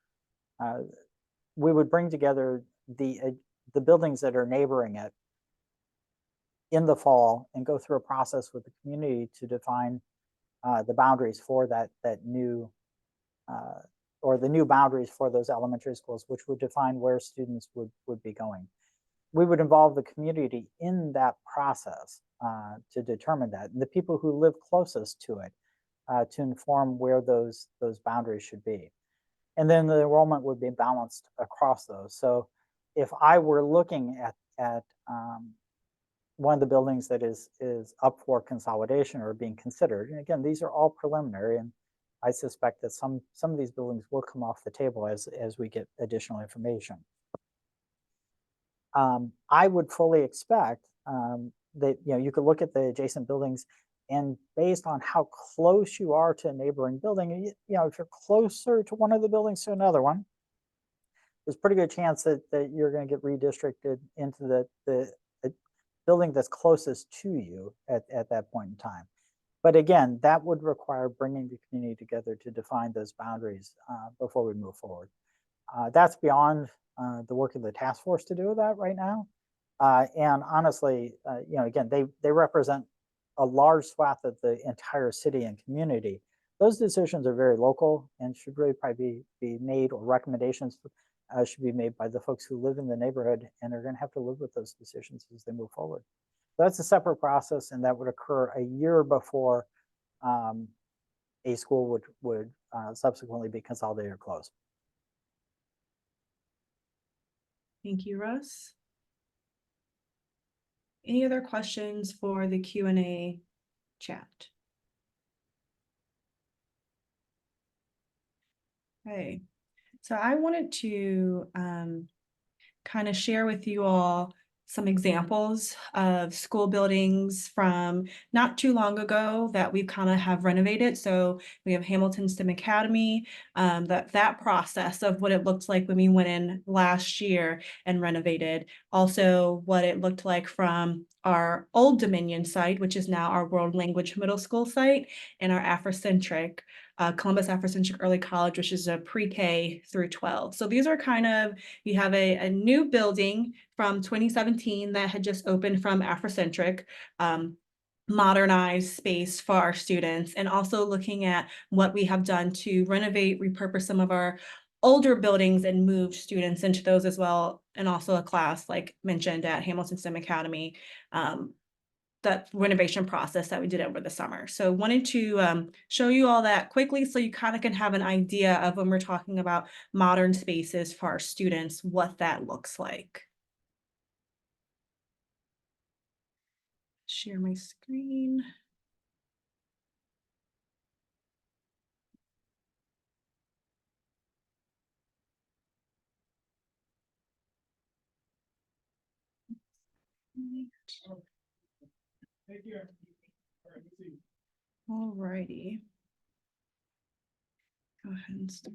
we would bring together the buildings that are neighboring it in the fall and go through a process with the community to define the boundaries for that new or the new boundaries for those elementary schools, which would define where students would be going. We would involve the community in that process to determine that, and the people who live closest to it to inform where those boundaries should be. And then the enrollment would be balanced across those. So if I were looking at one of the buildings that is up for consolidation or being considered, and again, these are all preliminary, and I suspect that some of these buildings will come off the table as we get additional information. I would fully expect that you could look at the adjacent buildings, and based on how close you are to a neighboring building, if you're closer to one of the buildings to another one, there's a pretty good chance that you're going to get redistricted into the building that's closest to you at that point in time. But again, that would require bringing the community together to define those boundaries before we move forward. That's beyond the work of the task force to do that right now. And honestly, again, they represent a large swath of the entire city and community. Those decisions are very local and should really probably be made, or recommendations should be made by the folks who live in the neighborhood and are going to have to live with those decisions as they move forward. So that's a separate process, and that would occur a year before a school would subsequently be consolidated or closed. Thank you, Russ. Any other questions for the Q&A chat? Okay, so I wanted to kind of share with you all some examples of school buildings from not too long ago that we kind of have renovated. So we have Hamilton STEM Academy, that process of what it looked like when we went in last year and renovated. Also what it looked like from our old Dominion site, which is now our World Language Middle School site, and our Afrocentric, Columbus Afrocentric Early College, which is a pre-K through 12. So these are kind of, you have a new building from 2017 that had just opened from Afrocentric, modernized space for our students, and also looking at what we have done to renovate, repurpose some of our older buildings and move students into those as well. And also a class, like mentioned, at Hamilton STEM Academy, that renovation process that we did over the summer. So wanted to show you all that quickly so you kind of can have an idea of, when we're talking about modern spaces for our students, what that looks like. Share my screen. All righty. Go ahead and start.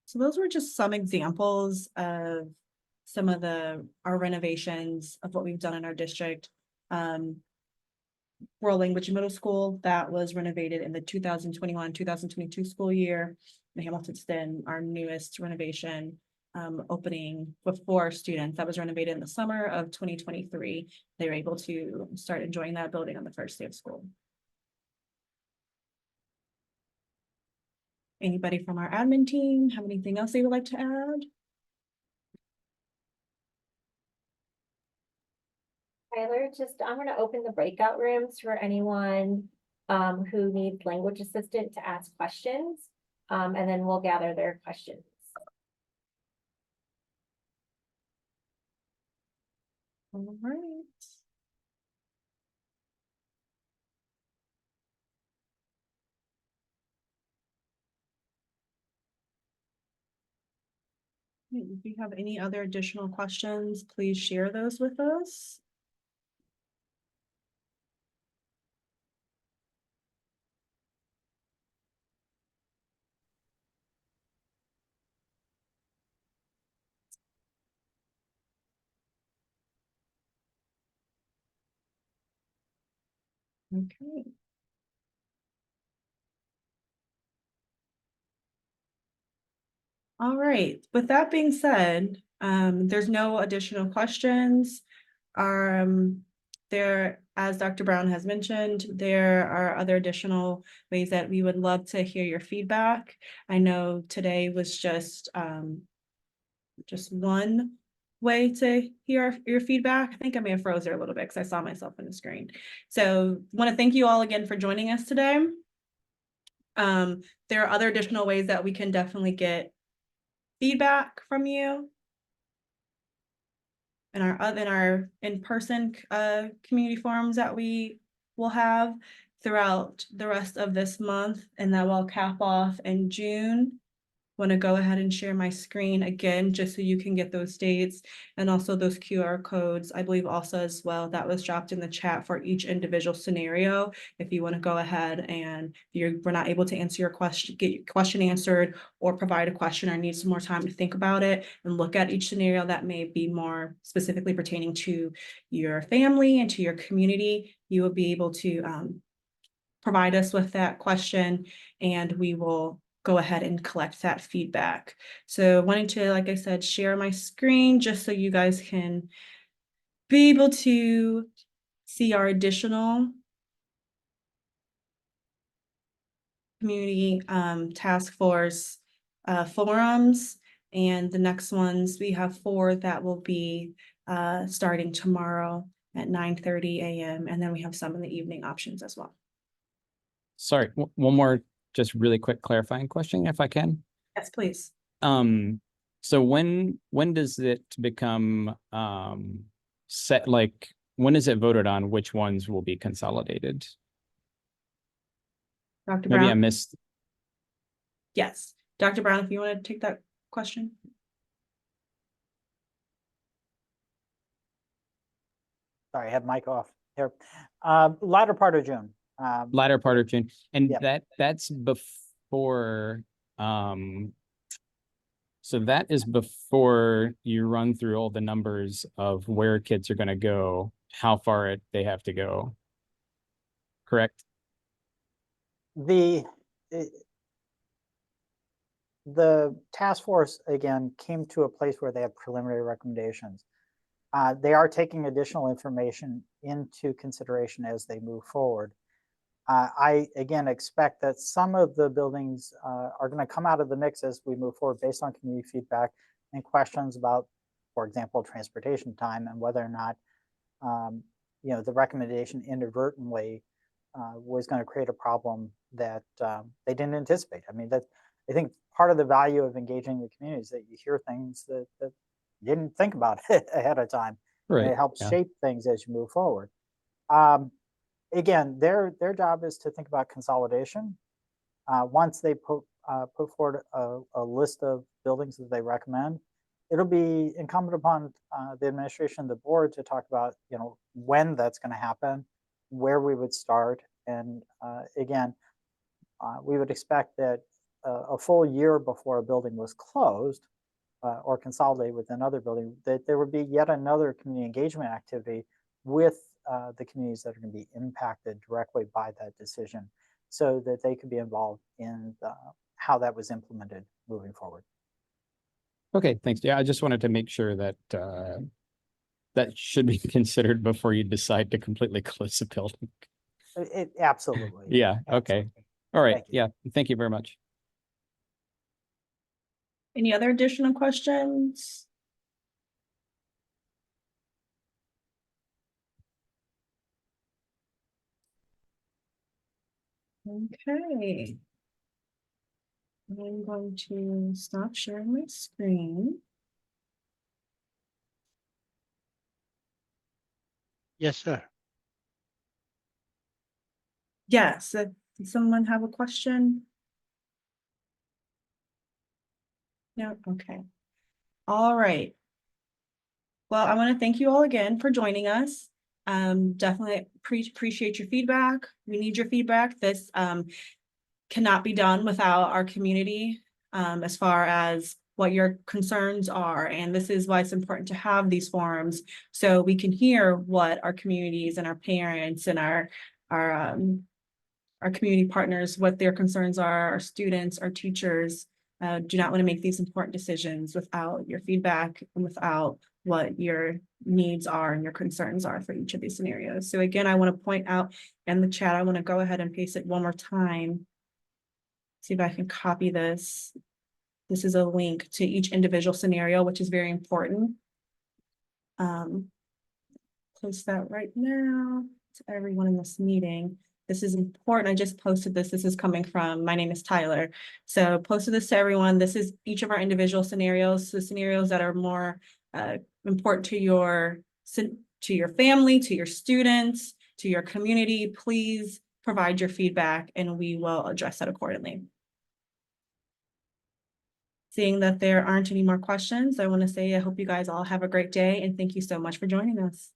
So those were just some examples of some of our renovations of what we've done in our district. World Language Middle School, that was renovated in the 2021-2022 school year. The Hamilton STEM, our newest renovation, opening with 4 students, that was renovated in the summer of 2023. They were able to start enjoying that building on the first day of school. Anybody from our admin team have anything else they would like to add? Tyler, I'm going to open the breakout rooms for anyone who needs language assistant to ask questions, and then we'll gather their questions. All right. If you have any other additional questions, please share those with us. Okay. All right, with that being said, there's no additional questions. There, as Dr. Brown has mentioned, there are other additional ways that we would love to hear your feedback. I know today was just one way to hear your feedback. I think I may have froze there a little bit because I saw myself on the screen. So want to thank you all again for joining us today. There are other additional ways that we can definitely get feedback from you in our in-person community forums that we will have throughout the rest of this month, and that will cap off in June. Want to go ahead and share my screen again, just so you can get those dates and also those QR codes. I believe also as well that was dropped in the chat for each individual scenario. If you want to go ahead and we're not able to answer your question, get your question answered, or provide a question or need some more time to think about it and look at each scenario that may be more specifically pertaining to your family and to your community, you will be able to provide us with that question, and we will go ahead and collect that feedback. So wanting to, like I said, share my screen just so you guys can be able to see our additional community task force forums. And the next ones, we have 4 that will be starting tomorrow at 9:30 a.m. And then we have some in the evening options as well. Sorry, one more just really quick clarifying question, if I can. Yes, please. So when does it become set, like when is it voted on which ones will be consolidated? Dr. Maybe I Brown? missed. Yes. Dr. Brown, if you want to take that question. Sorry, I had mic off here. Latter part of June. Latter part of June, and Yep. that's before, so that is before you run through all the numbers of where kids are going to go, how far they have to go. Correct? The task force, again, came to a place where they have preliminary recommendations. They are taking additional information into consideration as they move forward. I, again, expect that some of the buildings are going to come out of the mix as we move forward based on community feedback and questions about, for example, transportation time and whether or not, the recommendation inadvertently was going to create a problem that they didn't anticipate. I mean, I think part of the value of engaging the community is that you hear things that you didn't think about ahead of time. Right. And it helps Yeah. shape things as you move forward. Again, their job is to think about consolidation. Once they put forward a list of buildings that they recommend, it'll be incumbent upon the administration and the board to talk about, when that's going to happen, where we would start, and again, we would expect that a full year before a building was closed or consolidated with another building, that there would be yet another community engagement activity with the communities that are going to be impacted directly by that decision, so that they could be involved in how that was implemented moving forward. Okay, thanks. Yeah, I just wanted to make sure that that should be considered before you decide to completely close the building. It absolutely. Yeah, okay. Absolutely. All right. Thank you. Yeah, thank you very much. Any other additional questions? Okay. I'm going to stop sharing my screen. Yes, sir. Yes, does someone have a question? No, okay. All right. Well, I want to thank you all again for joining us. Definitely appreciate your feedback. We need your feedback. This cannot be done without our community as far as what your concerns are. And this is why it's important to have these forums so we can hear what our communities and our parents and our community partners, what their concerns are, our students, our teachers. Do not want to make these important decisions without your feedback and without what your needs are and your concerns are for each of these scenarios. So again, I want to point out in the chat, I want to go ahead and paste it one more time. See if I can copy this. This is a link to each individual scenario, which is very important. Post that right now to everyone in this meeting. This is important. I just posted this. This is coming from, my name is Tyler. So posted this to everyone. This is each of our individual scenarios, the scenarios that are more important to your family, to your students, to your community. Please provide your feedback and we will address that accordingly. Seeing that there aren't any more questions, I want to say I hope you guys all have a great day and thank you so much for joining us.